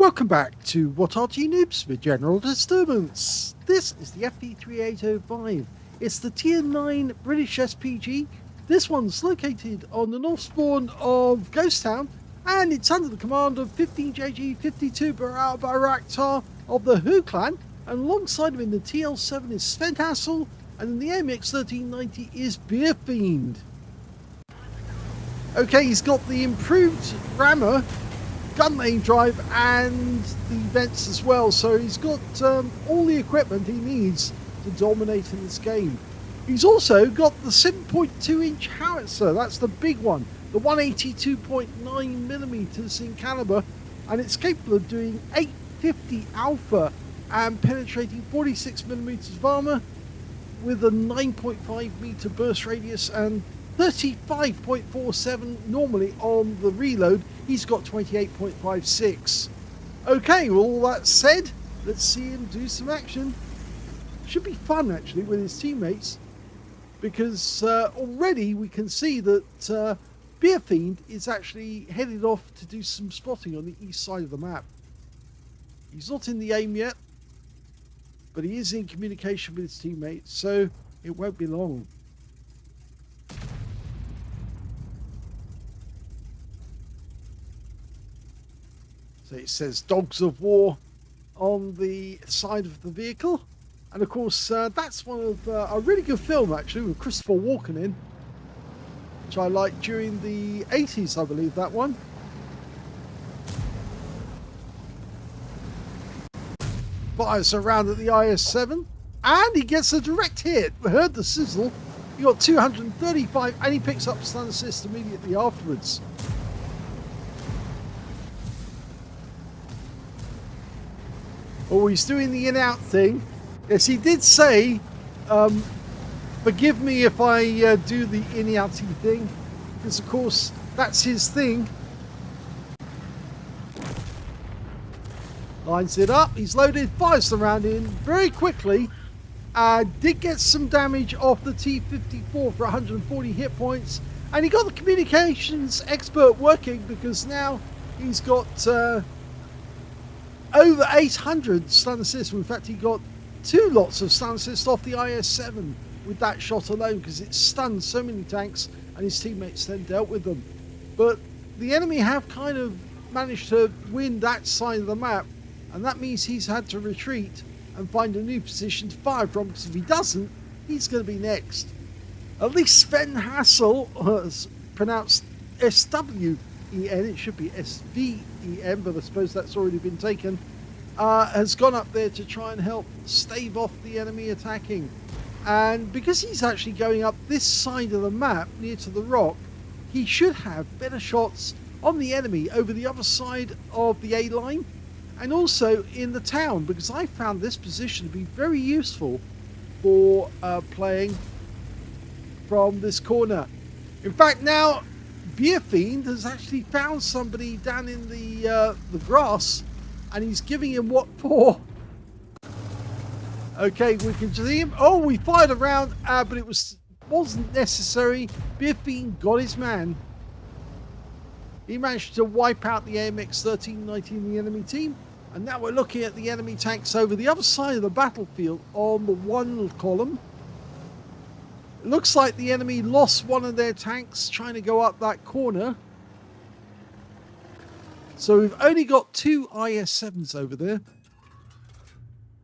Welcome back to What Arty Noobs with General Disturbance. This is the FV3805. It's the Tier 9 British SPG. This one's located on the north spawn of Ghost Town, and it's under the command of 15JG52 Bayraktar of the Hu clan, and alongside him in the TL7 is Sven Hassel, and in the MX1390 is Beer Fiend. Okay, he's got the improved rammer, gun lane drive and the vents as well, so he's got all the equipment he needs to dominate in this game. He's also got the 7.2 inch howitzer, that's the big one, the 182.9 millimeters in caliber, and it's capable of doing 850 alpha and penetrating 46 millimeters of armor with a 9.5 meter burst radius and 35.47 normally on the reload. He's got 28.56. Okay, with all that said, let's see him do some action. Should be fun actually with his teammates, because already we can see that Beer Fiend is actually headed off to do some spotting on the east side of the map. He's not in the aim yet, but he is in communication with his teammates, so it won't be long. So it says Dogs of War on the side of the vehicle, and of course that's one of a really good film actually with Christopher Walken in, which I liked during the 80s, I believe, that one. Fires around at the IS-7 and he gets a direct hit. We heard the sizzle. He got 235 and he picks up stun assist immediately afterwards. Oh, he's doing the in-out thing. Yes, he did say, forgive me if I do the in-outy thing, because of course that's his thing. Lines it up, he's loaded, fires the round in very quickly. Did get some damage off the T-54 for 140 hit points, and he got the communications expert working, because now he's got over 800 stun assists. In fact, he got 2 lots of stun assists off the IS-7 with that shot alone, because it stunned so many tanks and his teammates then dealt with them. But the enemy have kind of managed to win that side of the map, and that means he's had to retreat and find a new position to fire from, because if he doesn't, he's going to be next. At least Sven Hassel, has pronounced S-W-E-N, it should be S-V-E-N, but I suppose that's already been taken, has gone up there to try and help stave off the enemy attacking. And because he's actually going up this side of the map near to the rock, he should have better shots on the enemy over the other side of the A line and also in the town, because I found this position to be very useful for playing from this corner. In fact, now Beer Fiend has actually found somebody down in the grass, and he's giving him what for. Okay, we can see him. Oh, we fired a round, but it wasn't necessary. Beer Fiend got his man. He managed to wipe out the AMX-1390 in the enemy team, and now we're looking at the enemy tanks over the other side of the battlefield on the 1 column. It looks like the enemy lost one of their tanks trying to go up that corner. So we've only got 2 IS-7s over there.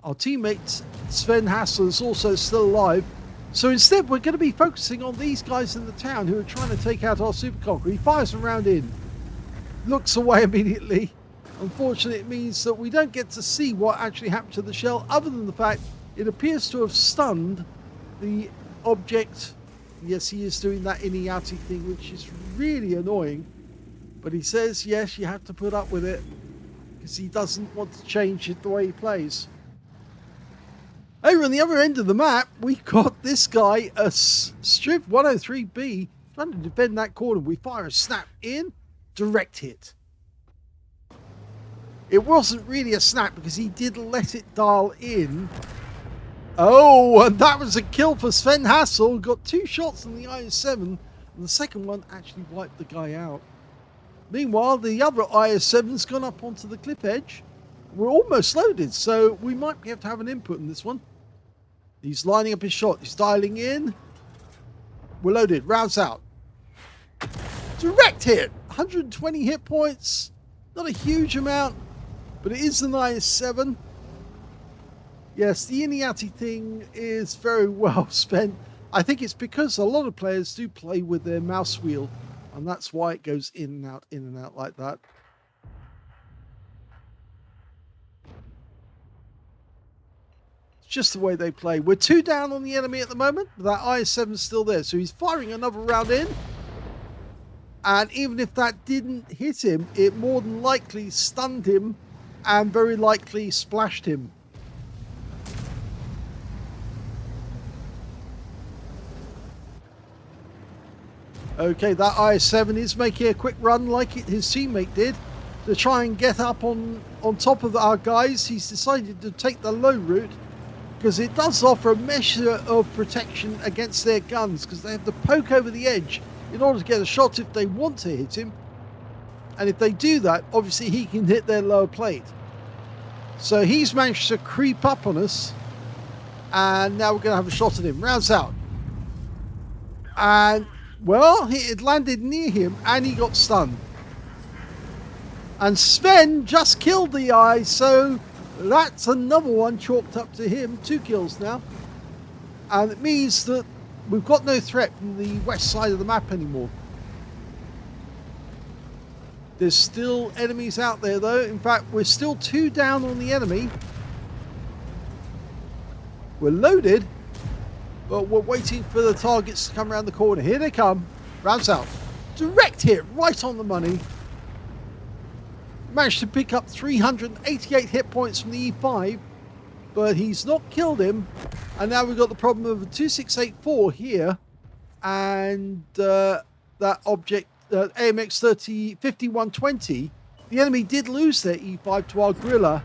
Our teammate Sven Hassel is also still alive. So instead we're going to be focusing on these guys in the town who are trying to take out our superconqueror. He fires a round in, looks away immediately. Unfortunately, it means that we don't get to see what actually happened to the shell, other than the fact it appears to have stunned the object. Yes, he is doing that in-outy thing, which is really annoying. But he says, yes, you have to put up with it, because he doesn't want to change it the way he plays. Over on the other end of the map, we got this guy, a Strip 103B, trying to defend that corner. We fire a snap in, direct hit. It wasn't really a snap because he did let it dial in. Oh, and that was a kill for Sven Hassel. Got 2 shots on the IS-7, and the second one actually wiped the guy out. Meanwhile, the other IS-7's gone up onto the cliff edge. We're almost loaded, so we might be able to have an input in this one. He's lining up his shot. He's dialing in. We're loaded. Rounds out. Direct hit. 120 hit points. Not a huge amount, but it is an IS-7. Yes, the Iniati thing is very well spent. I think it's because a lot of players do play with their mouse wheel, and that's why it goes in and out like that. It's just the way they play. We're 2 down on the enemy at the moment, but that IS-7 is still there, so he's firing another round in. And even if that didn't hit him, it more than likely stunned him and very likely splashed him. Okay, that IS-7 is making a quick run like his teammate did to try and get up on top of our guys. He's decided to take the low route because it does offer a measure of protection against their guns, because they have to poke over the edge in order to get a shot if they want to hit him. And if they do that, obviously he can hit their lower plate. So he's managed to creep up on us, and now we're going to have a shot at him. Rounds out. And well, it landed near him and he got stunned. And Sven just killed the eye, so that's another one chalked up to him. 2 kills now. And it means that we've got no threat from the west side of the map anymore. There's still enemies out there though. In fact, we're still 2 down on the enemy. We're loaded. But we're waiting for the targets to come around the corner. Here they come. Rounds out. Direct hit right on the money. Managed to pick up 388 hit points from the E5. But he's not killed him. And now we've got the problem of a 2684 here. And that object, AMX 5120. The enemy did lose their E5 to our Gorilla.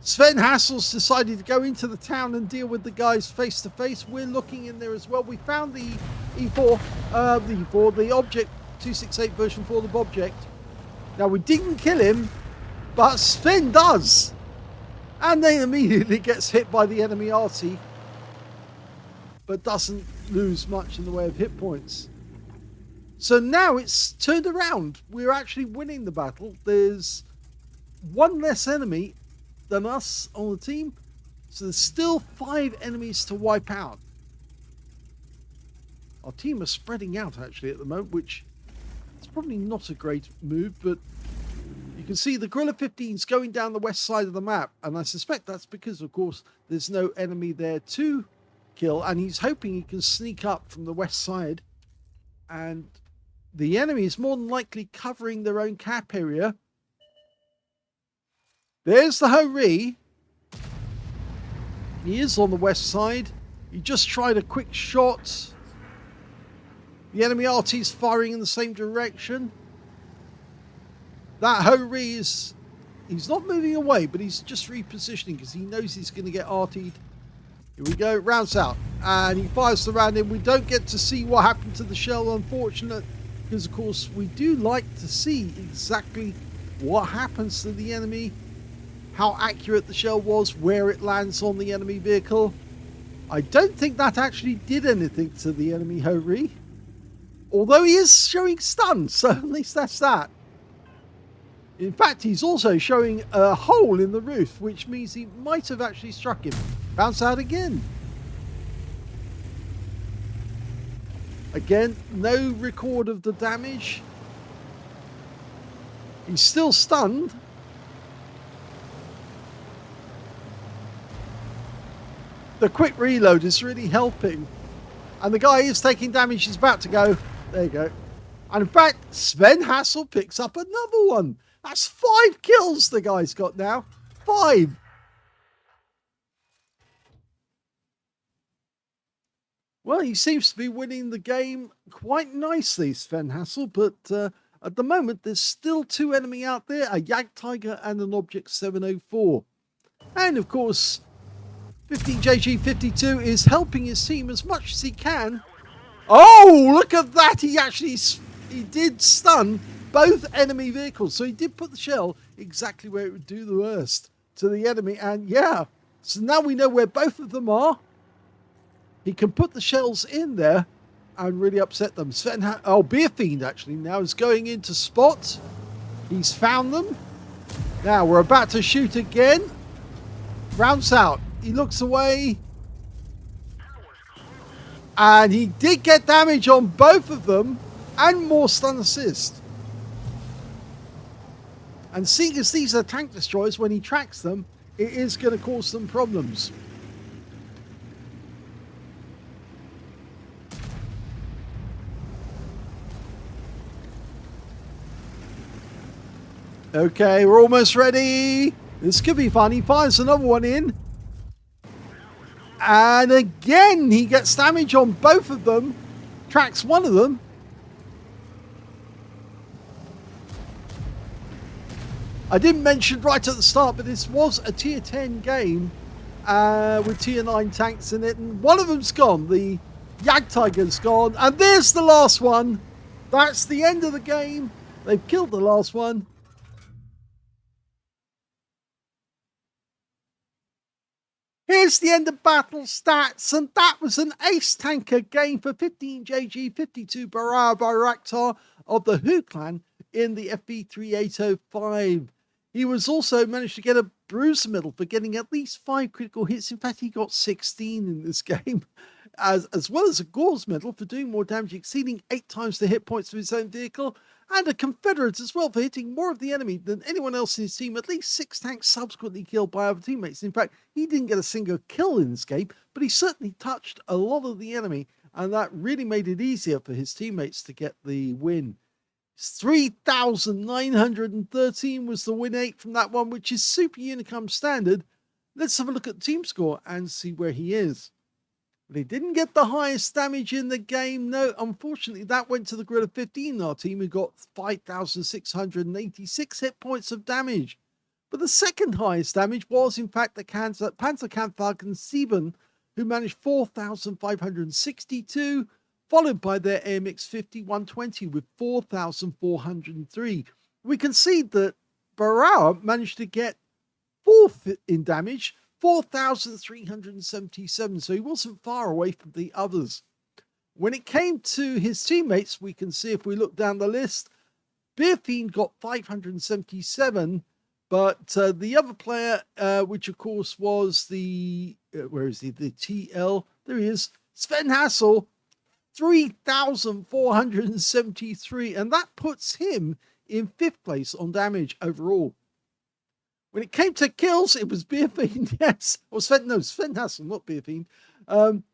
Sven Hassel's decided to go into the town and deal with the guys face to face. We're looking in there as well. We found the the object 268 version 4 of the object. Now we didn't kill him, but Sven does. And then immediately gets hit by the enemy Arty, but doesn't lose much in the way of hit points. So now it's turned around. We're actually winning the battle. There's 1 less enemy than us on the team, so there's still 5 enemies to wipe out. Our team are spreading out actually at the moment, which is probably not a great move, but you can see the Gorilla 15's going down the west side of the map, and I suspect that's because of course there's no enemy there to kill, and he's hoping he can sneak up from the west side, and the enemy is more than likely covering their own cap area. There's the Hori. He is on the west side. He just tried a quick shot. The enemy Arty's firing in the same direction. That Hori is... he's not moving away, but he's just repositioning because he knows he's going to get Arty'd. Here we go. Rounds out. And he fires the round in. We don't get to see what happened to the shell, unfortunate, because of course we do like to see exactly what happens to the enemy, how accurate the shell was, where it lands on the enemy vehicle. I don't think that actually did anything to the enemy Hori, although he is showing stun, so at least that's that. In fact, he's also showing a hole in the roof, which means he might have actually struck him. Bounce out again. Again, no record of the damage. He's still stunned. The quick reload is really helping. And the guy is taking damage. He's about to go. There you go. And in fact, Sven Hassel picks up another one. That's 5 kills the guy's got now. 5. Well, he seems to be winning the game quite nicely, Sven Hassel. But at the moment, there's still 2 enemy out there. A Jagdtiger and an Object 704. And of course, 15JG52 is helping his team as much as he can. Oh, look at that. He actually he did stun both enemy vehicles. So he did put the shell exactly where it would do the worst to the enemy. And yeah, so now we know where both of them are. He can put the shells in there and really upset them. Beer Fiend actually now is going into spot. He's found them. Now we're about to shoot again. Rounds out. He looks away. And he did get damage on both of them and more stun assist. And seeing as these are tank destroyers, when he tracks them, it is going to cause them problems. Okay, we're almost ready. This could be fun. He fires another one in. And again, he gets damage on both of them. Tracks one of them. I didn't mention right at the start, but this was a tier 10 game with tier 9 tanks in it. And one of them's gone. The Jagdtiger's gone. And there's the last one. That's the end of the game. They've killed the last one. Here's the end of battle stats, and that was an ace tanker game for 15JG 52 Barara Bayraktar of the Hu clan in the FV3805. He was also managed to get a bruiser medal for getting at least 5 critical hits. In fact, he got 16 in this game, as well as a Gauze medal for doing more damage, exceeding 8 times the hit points of his own vehicle, and a Confederate as well for hitting more of the enemy than anyone else in his team. At least 6 tanks subsequently killed by other teammates. In fact, he didn't get a single kill in this game, but he certainly touched a lot of the enemy, and that really made it easier for his teammates to get the win. 3,913 was the win rate from that one, which is Super Unicum standard. Let's have a look at the team score and see where he is. But he didn't get the highest damage in the game. No, unfortunately, that went to the Gorilla 15, our team, who got 5,686 hit points of damage. But the second highest damage was, in fact, the Panzerkampfwagen 7, who managed 4,562, followed by their AMX 5120 with 4,403. We can see that Barara managed to get 4th in damage, 4,377, so he wasn't far away from the others. When it came to his teammates, we can see if we look down the list, Beer Fiend got 577, but the other player, which of course was the, where is he, the TL, there he is, Sven Hassel, 3,473, and that puts him in 5th place on damage overall. When it came to kills, it was Beer Fiend, yes. Or Sven Hassel, not Beer Fiend.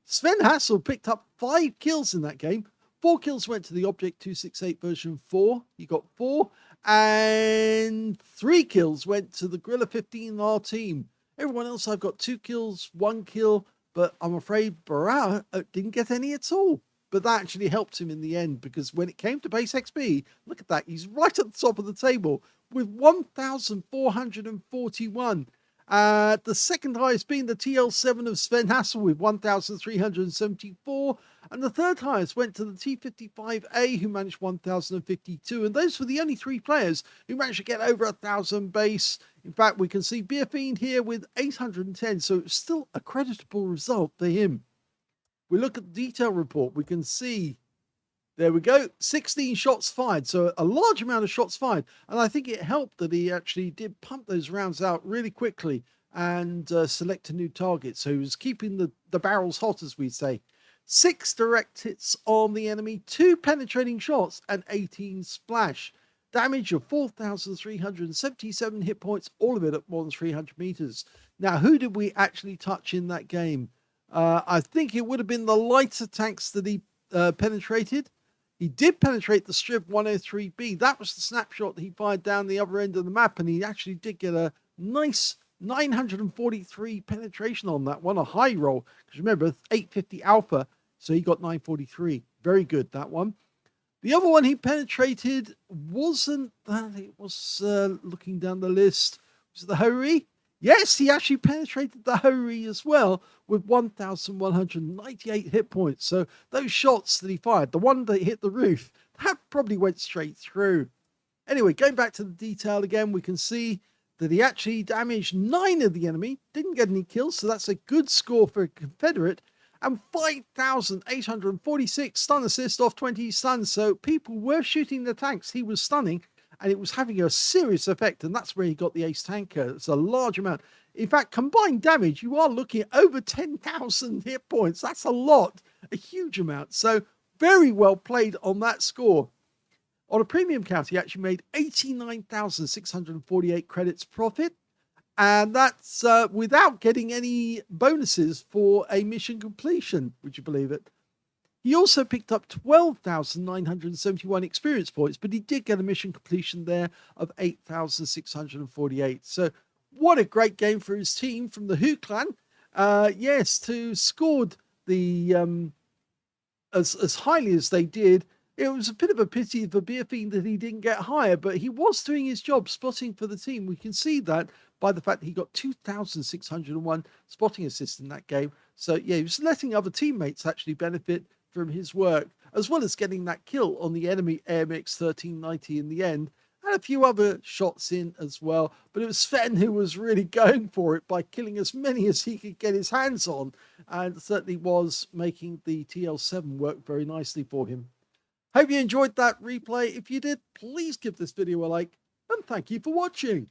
Sven Hassel picked up 5 kills in that game. 4 kills went to the Object 268 version 4. He got 4. And 3 kills went to the Gorilla 15R team. Everyone else, I've got 2 kills, 1 kill. But I'm afraid Barara didn't get any at all. But that actually helped him in the end, because when it came to base XP, look at that, he's right at the top of the table with 1,441. The second highest being the TL7 of Sven Hassel with 1,374. And the third highest went to the T55A, who managed 1,052. And those were the only 3 players who managed to get over 1,000 base. In fact, we can see Beer Fiend here with 810. So it's still a creditable result for him. We look at the detail report, we can see, there we go, 16 shots fired. So a large amount of shots fired. And I think it helped that he actually did pump those rounds out really quickly and select a new target. So he was keeping the barrels hot, as we say. 6 direct hits on the enemy, 2 penetrating shots, and 18 splash. Damage of 4,377 hit points, all of it at more than 300 meters. Now, who did we actually touch in that game? I think it would have been the lighter tanks that he penetrated. He did penetrate the Strib 103B. That was the snapshot that he fired down the other end of the map, and he actually did get a nice 943 penetration on that one, a high roll. Because remember, 850 alpha, so he got 943. Very good, that one. The other one he penetrated wasn't that. It was looking down the list. Was it the Hori? Yes, he actually penetrated the Hori as well with 1,198 hit points. So those shots that he fired, the one that hit the roof, that probably went straight through. Anyway, going back to the detail again, we can see that he actually damaged 9 of the enemy, didn't get any kills, so that's a good score for a Confederate, and 5,846 stun assist off 20 stuns. So people were shooting the tanks he was stunning, and it was having a serious effect, and that's where he got the ace tanker. It's a large amount. In fact, combined damage, you are looking at over 10,000 hit points. That's a lot, a huge amount. So very well played on that score. On a premium count, he actually made 89,648 credits profit. And that's without getting any bonuses for a mission completion. Would you believe it? He also picked up 12,971 experience points, but he did get a mission completion there of 8,648. So what a great game for his team from the Who clan. Yes, to scored the as highly as they did. It was a bit of a pity for Beer Fiend that he didn't get higher, but he was doing his job spotting for the team. We can see that by the fact that he got 2,601 spotting assists in that game. So yeah, he was letting other teammates actually benefit from his work, as well as getting that kill on the enemy AMX 1390 in the end, and a few other shots in as well. But it was Sven who was really going for it by killing as many as he could get his hands on, and certainly was making the TL7 work very nicely for him. Hope you enjoyed that replay. If you did, please give this video a like, and thank you for watching.